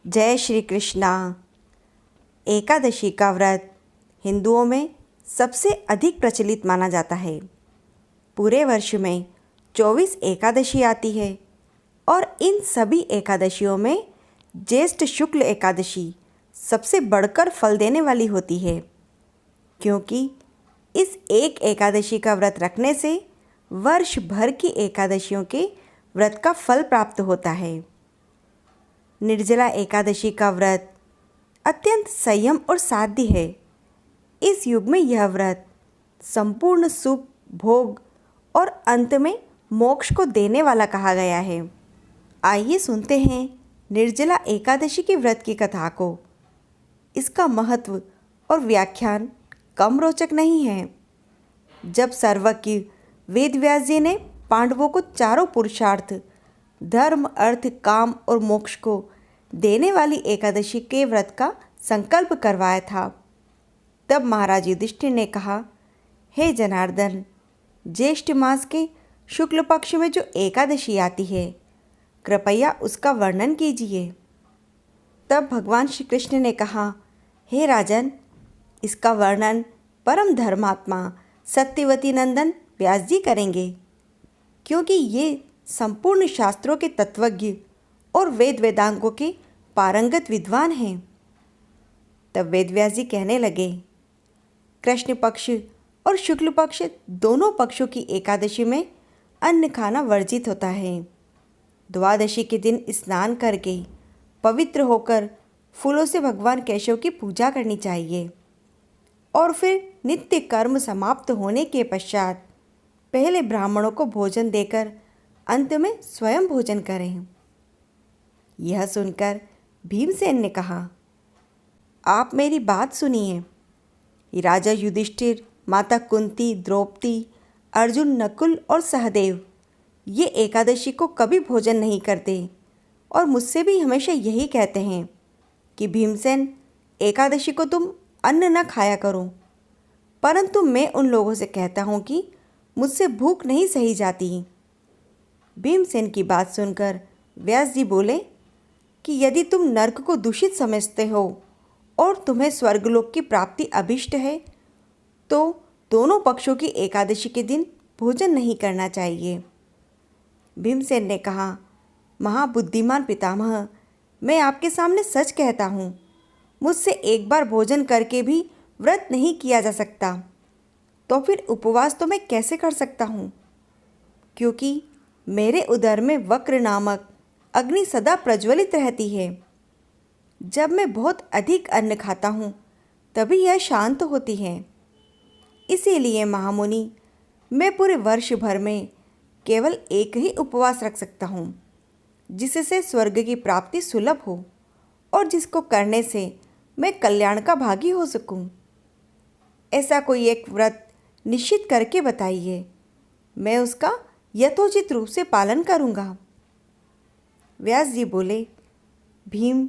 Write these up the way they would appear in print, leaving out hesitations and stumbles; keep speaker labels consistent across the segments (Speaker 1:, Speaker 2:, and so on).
Speaker 1: जय श्री कृष्णा। एकादशी का व्रत हिंदुओं में सबसे अधिक प्रचलित माना जाता है। पूरे वर्ष में 24 एकादशी आती है और इन सभी एकादशियों में ज्येष्ठ शुक्ल एकादशी सबसे बढ़कर फल देने वाली होती है, क्योंकि इस एक एकादशी का व्रत रखने से वर्ष भर की एकादशियों के व्रत का फल प्राप्त होता है। निर्जला एकादशी का व्रत अत्यंत संयम और साध्य है। इस युग में यह व्रत संपूर्ण सुख, भोग और अंत में मोक्ष को देने वाला कहा गया है। आइए सुनते हैं निर्जला एकादशी के व्रत की कथा को। इसका महत्व और व्याख्यान कम रोचक नहीं है। जब सर्वज्ञ वेदव्यास जी ने पांडवों को चारों पुरुषार्थ धर्म, अर्थ, काम और मोक्ष को देने वाली एकादशी के व्रत का संकल्प करवाया था, तब महाराज युधिष्ठिर ने कहा, हे जनार्दन, ज्येष्ठ मास के शुक्ल पक्ष में जो एकादशी आती है, कृपया उसका वर्णन कीजिए। तब भगवान श्री कृष्ण ने कहा, हे राजन, इसका वर्णन परम धर्मात्मा सत्यवती नंदन व्यास जी करेंगे, क्योंकि ये संपूर्ण शास्त्रों के तत्वज्ञ और वेद वेदांगों के पारंगत विद्वान हैं। तब वेदव्यास जी कहने लगे, कृष्ण पक्ष और शुक्ल पक्ष दोनों पक्षों की एकादशी में अन्न खाना वर्जित होता है। द्वादशी के दिन स्नान करके पवित्र होकर फूलों से भगवान केशव की पूजा करनी चाहिए और फिर नित्य कर्म समाप्त होने के पश्चात पहले ब्राह्मणों को भोजन देकर अंत में स्वयं भोजन करें। यह सुनकर भीमसेन ने कहा, आप मेरी बात सुनिए। राजा युधिष्ठिर, माता कुंती, द्रौपदी, अर्जुन, नकुल और सहदेव ये एकादशी को कभी भोजन नहीं करते और मुझसे भी हमेशा यही कहते हैं कि भीमसेन, एकादशी को तुम अन्न न खाया करो। परंतु मैं उन लोगों से कहता हूँ कि मुझसे भूख नहीं सही जाती। भीमसेन की बात सुनकर व्यास जी बोले कि यदि तुम नरक को दूषित समझते हो और तुम्हें स्वर्गलोक की प्राप्ति अभिष्ट है, तो दोनों पक्षों की एकादशी के दिन भोजन नहीं करना चाहिए। भीमसेन ने कहा, महाबुद्धिमान पितामह, मैं आपके सामने सच कहता हूँ, मुझसे एक बार भोजन करके भी व्रत नहीं किया जा सकता, तो फिर उपवास तो मैं कैसे कर सकता हूँ, क्योंकि मेरे उदर में वक्र नामक अग्नि सदा प्रज्वलित रहती है। जब मैं बहुत अधिक अन्न खाता हूँ तभी यह शांत होती है। इसीलिए महामुनि, मैं पूरे वर्ष भर में केवल एक ही उपवास रख सकता हूँ, जिससे स्वर्ग की प्राप्ति सुलभ हो और जिसको करने से मैं कल्याण का भागी हो सकूँ। ऐसा कोई एक व्रत निश्चित करके बताइए, मैं उसका यथोचित रूप से पालन करूँगा। व्यास जी बोले, भीम,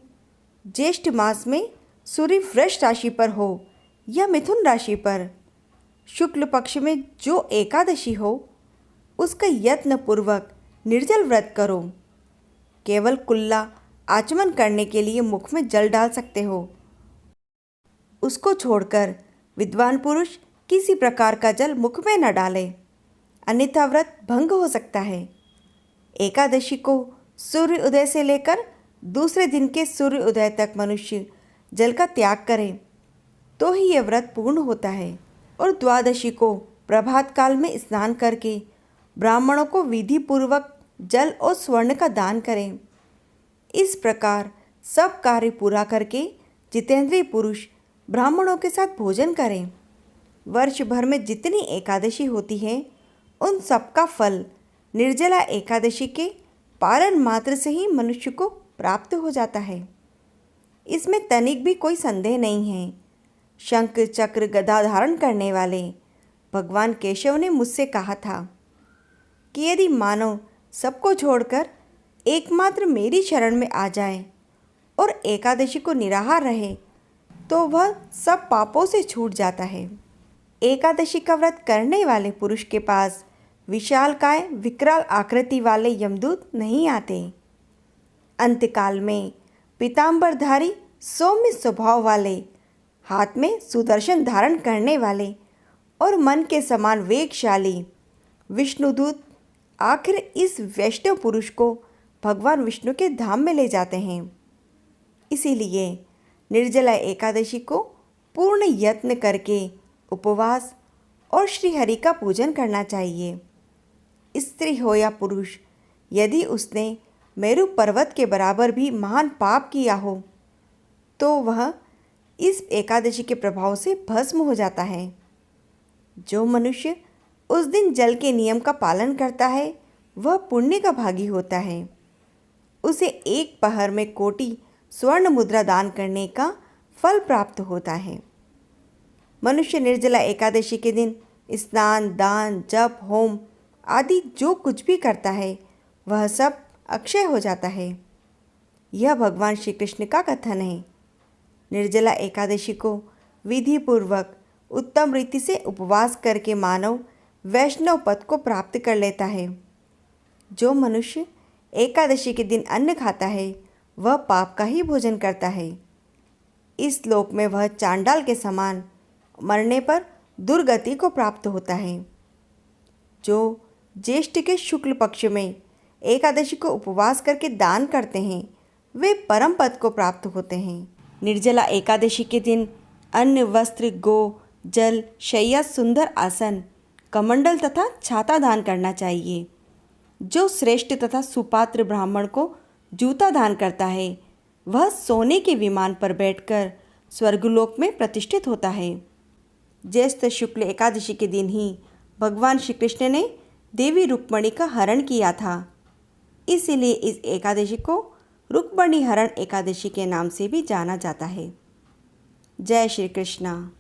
Speaker 1: ज्येष्ठ मास में सूर्य वृष राशि पर हो या मिथुन राशि पर, शुक्ल पक्ष में जो एकादशी हो उसका यत्न पूर्वक निर्जल व्रत करो। केवल कुल्ला आचमन करने के लिए मुख में जल डाल सकते हो। उसको छोड़कर विद्वान पुरुष किसी प्रकार का जल मुख में न डाले, अन्यथा व्रत भंग हो सकता है। एकादशी को सूर्य उदय से लेकर दूसरे दिन के सूर्य उदय तक मनुष्य जल का त्याग करे तो ही यह व्रत पूर्ण होता है। और द्वादशी को प्रभात काल में स्नान करके ब्राह्मणों को विधि पूर्वक जल और स्वर्ण का दान करें। इस प्रकार सब कार्य पूरा करके जितेंद्रिय पुरुष ब्राह्मणों के साथ भोजन करें। वर्ष भर में जितनी एकादशी होती है उन सबका फल निर्जला एकादशी के पारण मात्र से ही मनुष्य को प्राप्त हो जाता है। इसमें तनिक भी कोई संदेह नहीं है। शंख, चक्र, गदा धारण करने वाले भगवान केशव ने मुझसे कहा था कि यदि मानव सबको छोड़कर एकमात्र मेरी शरण में आ जाए और एकादशी को निराहार रहे तो वह सब पापों से छूट जाता है। एकादशी का व्रत करने वाले पुरुष के पास विशालकाय विकराल आकृति वाले यमदूत नहीं आते। अंतकाल में पीतांबरधारी सौम्य स्वभाव वाले, हाथ में सुदर्शन धारण करने वाले और मन के समान वेगशाली विष्णुदूत आखिर इस वैष्णव पुरुष को भगवान विष्णु के धाम में ले जाते हैं। इसीलिए निर्जला एकादशी को पूर्ण यत्न करके उपवास और श्री हरि का पूजन करना चाहिए। स्त्री हो या पुरुष, यदि उसने मेरु पर्वत के बराबर भी महान पाप किया हो तो वह इस एकादशी के प्रभाव से भस्म हो जाता है। जो मनुष्य उस दिन जल के नियम का पालन करता है वह पुण्य का भागी होता है। उसे एक पहर में कोटि स्वर्ण मुद्रा दान करने का फल प्राप्त होता है। मनुष्य निर्जला एकादशी के दिन स्नान, दान, जप, होम आदि जो कुछ भी करता है वह सब अक्षय हो जाता है। यह भगवान श्री कृष्ण का कथन है। निर्जला एकादशी को विधि पूर्वक उत्तम रीति से उपवास करके मानव वैष्णव पद को प्राप्त कर लेता है। जो मनुष्य एकादशी के दिन अन्न खाता है वह पाप का ही भोजन करता है। इस लोक में वह चांडाल के समान मरने पर दुर्गति को प्राप्त होता है। जो ज्येष्ठ के शुक्ल पक्ष में एकादशी को उपवास करके दान करते हैं वे परम पद को प्राप्त होते हैं। निर्जला एकादशी के दिन अन्न, वस्त्र, गो, जल, शैया, सुंदर आसन, कमंडल तथा छाता दान करना चाहिए। जो श्रेष्ठ तथा सुपात्र ब्राह्मण को जूता दान करता है वह सोने के विमान पर बैठकर स्वर्गलोक में प्रतिष्ठित होता है। ज्येष्ठ शुक्ल एकादशी के दिन ही भगवान श्री कृष्ण ने देवी रुक्मणी का हरण किया था। इसीलिए इस एकादशी को रुक्मणी हरण एकादशी के नाम से भी जाना जाता है। जय श्री कृष्णा।